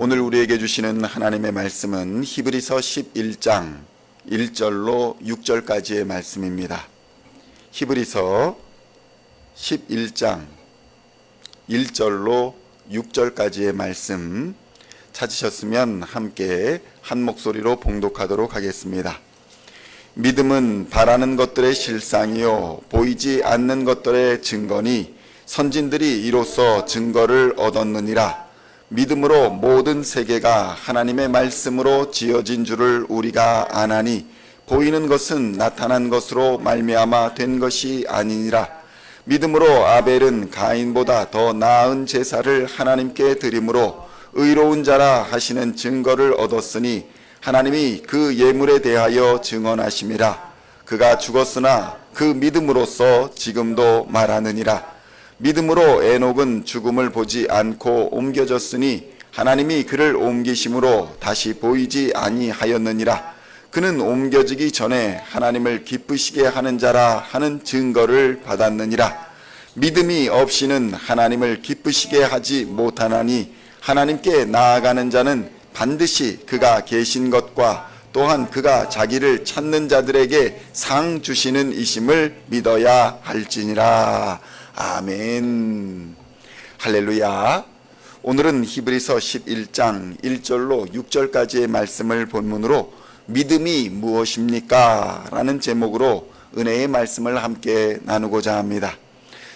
오늘 우리에게 주시는 하나님의 말씀은 히브리서 11장 1절로 6절까지의 말씀입니다. 히브리서 11장 1절로 6절까지의 말씀 찾으셨으면 함께 한 목소리로 봉독하도록 하겠습니다. 믿음은 바라는 것들의 실상이요 보이지 않는 것들의 증거니 선진들이 이로써 증거를 얻었느니라. 믿음으로 모든 세계가 하나님의 말씀으로 지어진 줄을 우리가 아나니 보이는 것은 나타난 것으로 말미암아 된 것이 아니니라. 믿음으로 아벨은 가인보다 더 나은 제사를 하나님께 드림으로 의로운 자라 하시는 증거를 얻었으니 하나님이 그 예물에 대하여 증언하심이라. 그가 죽었으나 그 믿음으로써 지금도 말하느니라. 믿음으로 에녹은 죽음을 보지 않고 옮겨졌으니 하나님이 그를 옮기심으로 다시 보이지 아니하였느니라. 그는 옮겨지기 전에 하나님을 기쁘시게 하는 자라 하는 증거를 받았느니라. 믿음이 없이는 하나님을 기쁘시게 하지 못하나니 하나님께 나아가는 자는 반드시 그가 계신 것과 또한 그가 자기를 찾는 자들에게 상 주시는 이심을 믿어야 할지니라. 아멘. 할렐루야. 오늘은 히브리서 11장 1절로 6절까지의 말씀을 본문으로 믿음이 무엇입니까? 라는 제목으로 은혜의 말씀을 함께 나누고자 합니다.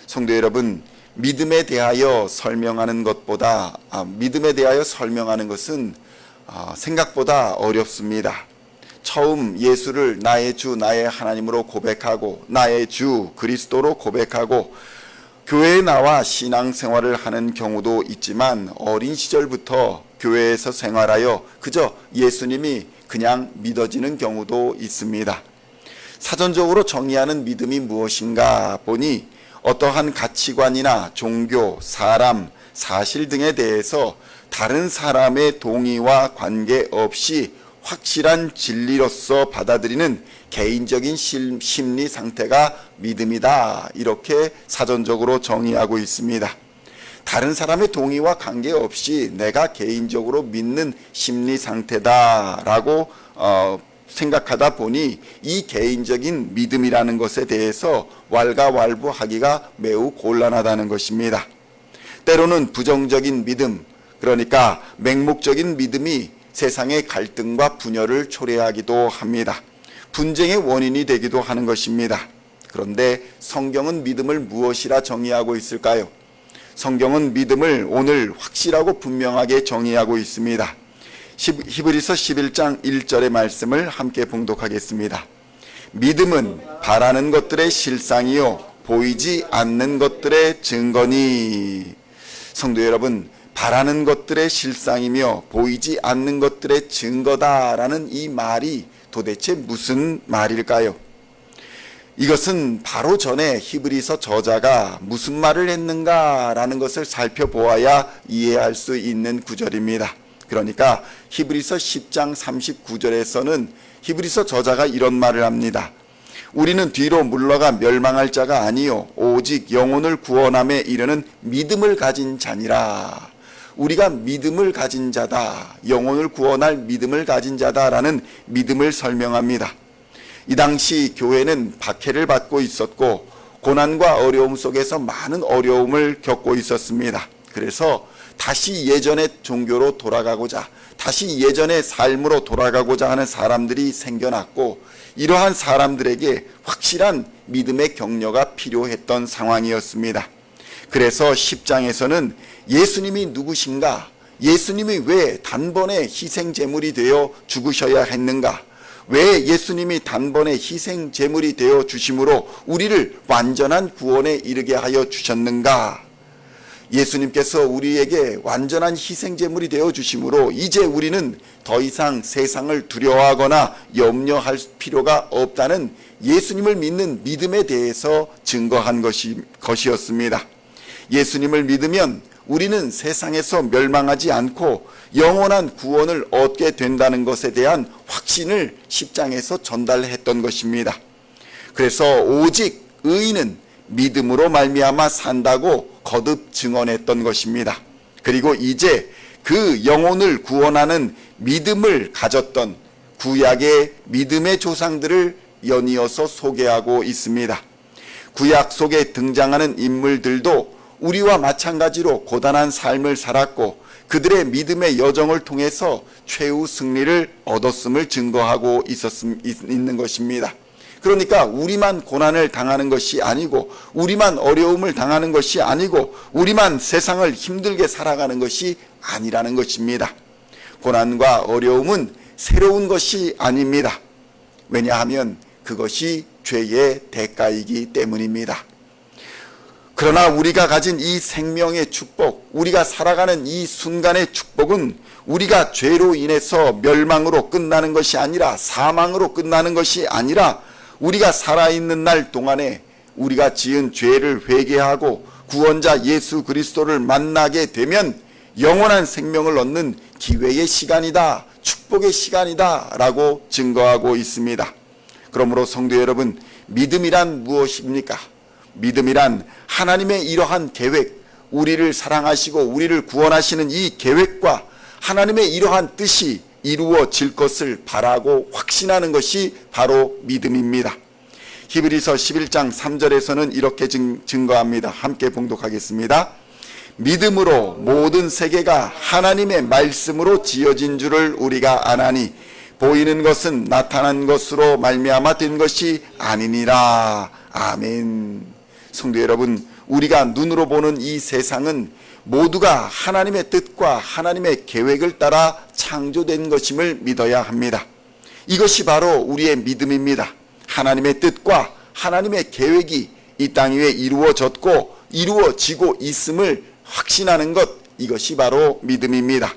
성도 여러분, 믿음에 대하여 설명하는 것은 생각보다 어렵습니다. 처음 예수를 나의 주, 나의 하나님으로 고백하고 나의 주 그리스도로 고백하고 교회에 나와 신앙생활을 하는 경우도 있지만 어린 시절부터 교회에서 생활하여 그저 예수님이 그냥 믿어지는 경우도 있습니다. 사전적으로 정의하는 믿음이 무엇인가 보니 어떠한 가치관이나 종교, 사람, 사실 등에 대해서 다른 사람의 동의와 관계없이 확실한 진리로서 받아들이는 개인적인 심리 상태가 믿음이다. 이렇게 사전적으로 정의하고 있습니다. 다른 사람의 동의와 관계없이 내가 개인적으로 믿는 심리 상태다라고 생각하다 보니 이 개인적인 믿음이라는 것에 대해서 왈가왈부하기가 매우 곤란하다는 것입니다. 때로는 부정적인 믿음, 그러니까 맹목적인 믿음이 세상의 갈등과 분열을 초래하기도 합니다. 분쟁의 원인이 되기도 하는 것입니다. 그런데 성경은 믿음을 무엇이라 정의하고 있을까요? 성경은 믿음을 오늘 확실하고 분명하게 정의하고 있습니다. 히브리서 11장 1절의 말씀을 함께 봉독하겠습니다. 믿음은 바라는 것들의 실상이요 보이지 않는 것들의 증거니. 성도 여러분, 바라는 것들의 실상이며 보이지 않는 것들의 증거다라는 이 말이 도대체 무슨 말일까요? 이것은 바로 전에 히브리서 저자가 무슨 말을 했는가라는 것을 살펴보아야 이해할 수 있는 구절입니다. 그러니까 히브리서 10장 39절에서는 히브리서 저자가 이런 말을 합니다. 우리는 뒤로 물러가 멸망할 자가 아니요 오직 영혼을 구원함에 이르는 믿음을 가진 자니라. 우리가 믿음을 가진 자다, 영혼을 구원할 믿음을 가진 자다라는 믿음을 설명합니다. 이 당시 교회는 박해를 받고 있었고 고난과 어려움 속에서 많은 어려움을 겪고 있었습니다. 그래서 다시 예전의 종교로 돌아가고자, 다시 예전의 삶으로 돌아가고자 하는 사람들이 생겨났고 이러한 사람들에게 확실한 믿음의 격려가 필요했던 상황이었습니다. 그래서 10장에서는 예수님이 누구신가? 예수님이 왜 단번에 희생제물이 되어 죽으셔야 했는가? 왜 예수님이 단번에 희생제물이 되어 주심으로 우리를 완전한 구원에 이르게 하여 주셨는가? 예수님께서 우리에게 완전한 희생제물이 되어 주심으로 이제 우리는 더 이상 세상을 두려워하거나 염려할 필요가 없다는 예수님을 믿는 믿음에 대해서 증거한 것이었습니다. 예수님을 믿으면 우리는 세상에서 멸망하지 않고 영원한 구원을 얻게 된다는 것에 대한 확신을 10장에서 전달했던 것입니다. 그래서 오직 의인은 믿음으로 말미암아 산다고 거듭 증언했던 것입니다. 그리고 이제 그 영혼을 구원하는 믿음을 가졌던 구약의 믿음의 조상들을 연이어서 소개하고 있습니다. 구약 속에 등장하는 인물들도 우리와 마찬가지로 고단한 삶을 살았고 그들의 믿음의 여정을 통해서 최후 승리를 얻었음을 증거하고 있는 것입니다. 그러니까 우리만 고난을 당하는 것이 아니고 우리만 어려움을 당하는 것이 아니고 우리만 세상을 힘들게 살아가는 것이 아니라는 것입니다. 고난과 어려움은 새로운 것이 아닙니다. 왜냐하면 그것이 죄의 대가이기 때문입니다. 그러나 우리가 가진 이 생명의 축복, 우리가 살아가는 이 순간의 축복은 우리가 죄로 인해서 멸망으로 끝나는 것이 아니라 사망으로 끝나는 것이 아니라 우리가 살아있는 날 동안에 우리가 지은 죄를 회개하고 구원자 예수 그리스도를 만나게 되면 영원한 생명을 얻는 기회의 시간이다, 축복의 시간이다 라고 증거하고 있습니다. 그러므로 성도 여러분, 믿음이란 무엇입니까? 믿음이란 하나님의 이러한 계획, 우리를 사랑하시고 우리를 구원하시는 이 계획과 하나님의 이러한 뜻이 이루어질 것을 바라고 확신하는 것이 바로 믿음입니다. 히브리서 11장 3절에서는 이렇게 증거합니다. 함께 봉독하겠습니다. 믿음으로 모든 세계가 하나님의 말씀으로 지어진 줄을 우리가 아나니 보이는 것은 나타난 것으로 말미암아 된 것이 아니니라. 아멘. 성도 여러분, 우리가 눈으로 보는 이 세상은 모두가 하나님의 뜻과 하나님의 계획을 따라 창조된 것임을 믿어야 합니다. 이것이 바로 우리의 믿음입니다. 하나님의 뜻과 하나님의 계획이 이 땅 위에 이루어졌고 이루어지고 있음을 확신하는 것, 이것이 바로 믿음입니다.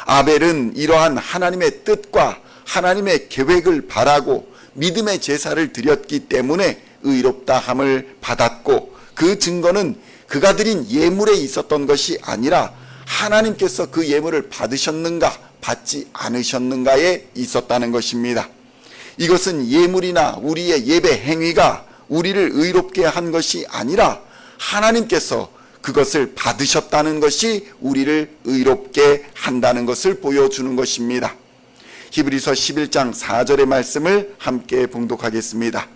아벨은 이러한 하나님의 뜻과 하나님의 계획을 바라고 믿음의 제사를 드렸기 때문에 의롭다 함을 받았고 그 증거는 그가 드린 예물에 있었던 것이 아니라 하나님께서 그 예물을 받으셨는가 받지 않으셨는가에 있었다는 것입니다. 이것은 예물이나 우리의 예배 행위가 우리를 의롭게 한 것이 아니라 하나님께서 그것을 받으셨다는 것이 우리를 의롭게 한다는 것을 보여주는 것입니다. 히브리서 11장 4절의 말씀을 함께 봉독하겠습니다.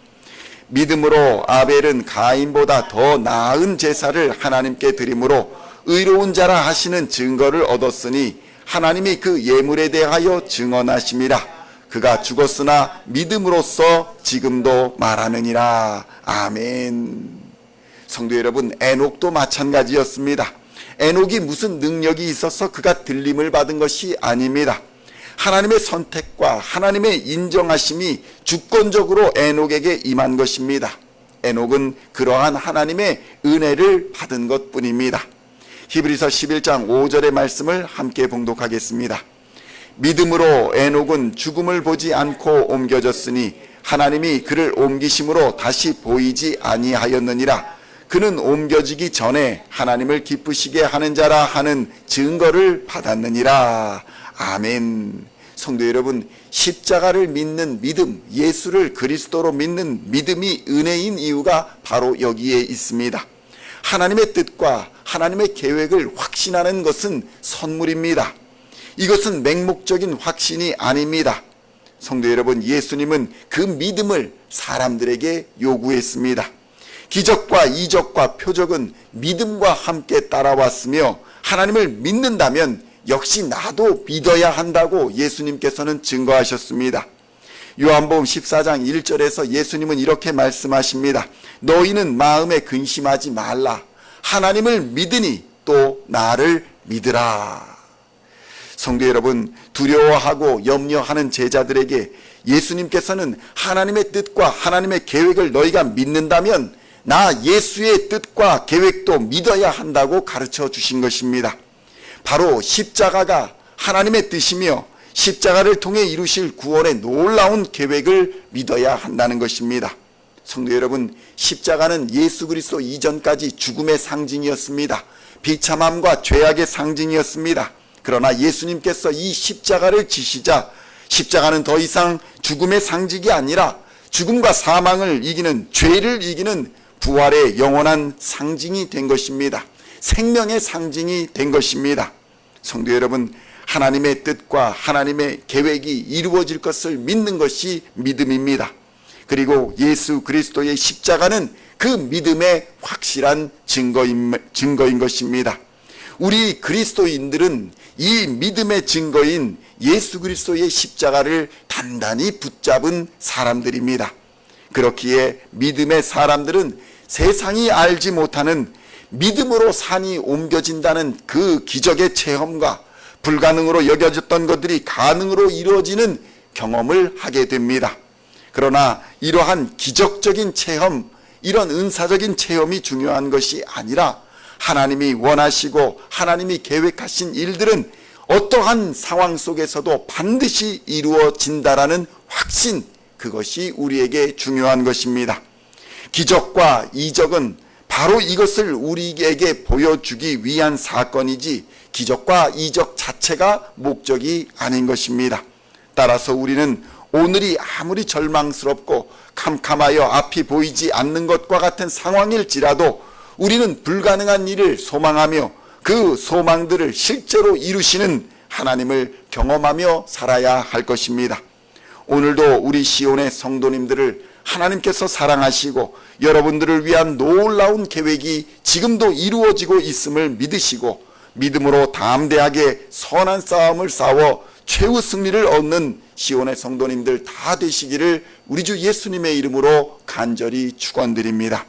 믿음으로 아벨은 가인보다 더 나은 제사를 하나님께 드림으로 의로운 자라 하시는 증거를 얻었으니 하나님이 그 예물에 대하여 증언하심이라. 그가 죽었으나 믿음으로써 지금도 말하느니라. 아멘. 성도 여러분, 에녹도 마찬가지였습니다. 에녹이 무슨 능력이 있어서 그가 들림을 받은 것이 아닙니다. 하나님의 선택과 하나님의 인정하심이 주권적으로 에녹에게 임한 것입니다. 에녹은 그러한 하나님의 은혜를 받은 것뿐입니다. 히브리서 11장 5절의 말씀을 함께 봉독하겠습니다. 믿음으로 에녹은 죽음을 보지 않고 옮겨졌으니 하나님이 그를 옮기심으로 다시 보이지 아니하였느니라. 그는 옮겨지기 전에 하나님을 기쁘시게 하는 자라 하는 증거를 받았느니라. 아멘. 성도 여러분, 십자가를 믿는 믿음, 예수를 그리스도로 믿는 믿음이 은혜인 이유가 바로 여기에 있습니다. 하나님의 뜻과 하나님의 계획을 확신하는 것은 선물입니다. 이것은 맹목적인 확신이 아닙니다. 성도 여러분, 예수님은 그 믿음을 사람들에게 요구했습니다. 기적과 이적과 표적은 믿음과 함께 따라왔으며 하나님을 믿는다면 역시 나도 믿어야 한다고 예수님께서는 증거하셨습니다. 요한복음 14장 1절에서 예수님은 이렇게 말씀하십니다. 너희는 마음에 근심하지 말라. 하나님을 믿으니 또 나를 믿으라. 성도 여러분, 두려워하고 염려하는 제자들에게 예수님께서는 하나님의 뜻과 하나님의 계획을 너희가 믿는다면 나 예수의 뜻과 계획도 믿어야 한다고 가르쳐 주신 것입니다. 바로 십자가가 하나님의 뜻이며 십자가를 통해 이루실 구원의 놀라운 계획을 믿어야 한다는 것입니다. 성도 여러분, 십자가는 예수 그리스도 이전까지 죽음의 상징이었습니다. 비참함과 죄악의 상징이었습니다. 그러나 예수님께서 이 십자가를 지시자 십자가는 더 이상 죽음의 상징이 아니라 죽음과 사망을 이기는, 죄를 이기는 부활의 영원한 상징이 된 것입니다. 생명의 상징이 된 것입니다. 성도 여러분, 하나님의 뜻과 하나님의 계획이 이루어질 것을 믿는 것이 믿음입니다. 그리고 예수 그리스도의 십자가는 그 믿음의 확실한 증거인 것입니다. 우리 그리스도인들은 이 믿음의 증거인 예수 그리스도의 십자가를 단단히 붙잡은 사람들입니다. 그렇기에 믿음의 사람들은 세상이 알지 못하는 믿음으로 산이 옮겨진다는 그 기적의 체험과 불가능으로 여겨졌던 것들이 가능으로 이루어지는 경험을 하게 됩니다. 그러나 이러한 기적적인 체험, 이런 은사적인 체험이 중요한 것이 아니라 하나님이 원하시고 하나님이 계획하신 일들은 어떠한 상황 속에서도 반드시 이루어진다라는 확신, 그것이 우리에게 중요한 것입니다. 기적과 이적은 바로 이것을 우리에게 보여주기 위한 사건이지 기적과 이적 자체가 목적이 아닌 것입니다. 따라서 우리는 오늘이 아무리 절망스럽고 캄캄하여 앞이 보이지 않는 것과 같은 상황일지라도 우리는 불가능한 일을 소망하며 그 소망들을 실제로 이루시는 하나님을 경험하며 살아야 할 것입니다. 오늘도 우리 시온의 성도님들을 하나님께서 사랑하시고 여러분들을 위한 놀라운 계획이 지금도 이루어지고 있음을 믿으시고 믿음으로 담대하게 선한 싸움을 싸워 최후 승리를 얻는 시온의 성도님들 다 되시기를 우리 주 예수님의 이름으로 간절히 축원드립니다.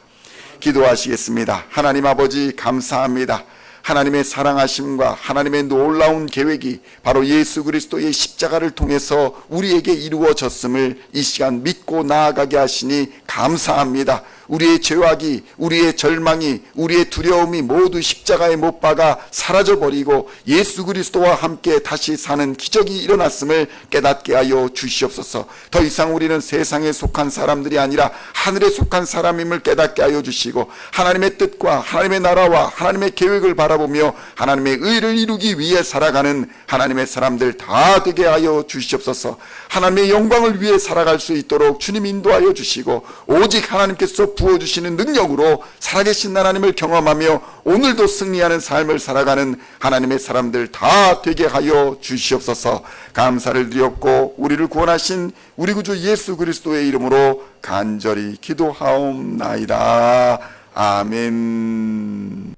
기도하시겠습니다. 하나님 아버지, 감사합니다. 하나님의 사랑하심과 하나님의 놀라운 계획이 바로 예수 그리스도의 십자가를 통해서 우리에게 이루어졌음을 이 시간 믿고 나아가게 하시니 감사합니다. 우리의 죄악이, 우리의 절망이, 우리의 두려움이 모두 십자가에 못 박아 사라져버리고 예수 그리스도와 함께 다시 사는 기적이 일어났음을 깨닫게 하여 주시옵소서. 더 이상 우리는 세상에 속한 사람들이 아니라 하늘에 속한 사람임을 깨닫게 하여 주시고 하나님의 뜻과 하나님의 나라와 하나님의 계획을 바라보며 하나님의 의를 이루기 위해 살아가는 하나님의 사람들 다 되게 하여 주시옵소서. 하나님의 영광을 위해 살아갈 수 있도록 주님 인도하여 주시고 오직 하나님께서 부어주시는 능력으로 살아계신 하나님을 경험하며 오늘도 승리하는 삶을 살아가는 하나님의 사람들 다 되게 하여 주시옵소서. 감사를 드렸고 우리를 구원하신 우리 구주 예수 그리스도의 이름으로 간절히 기도하옵나이다. 아멘.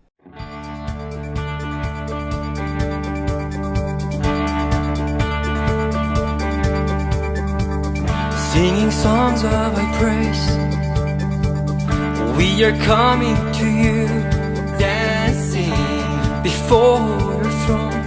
Singing songs of thy praise, we are coming to you, dancing before your throne.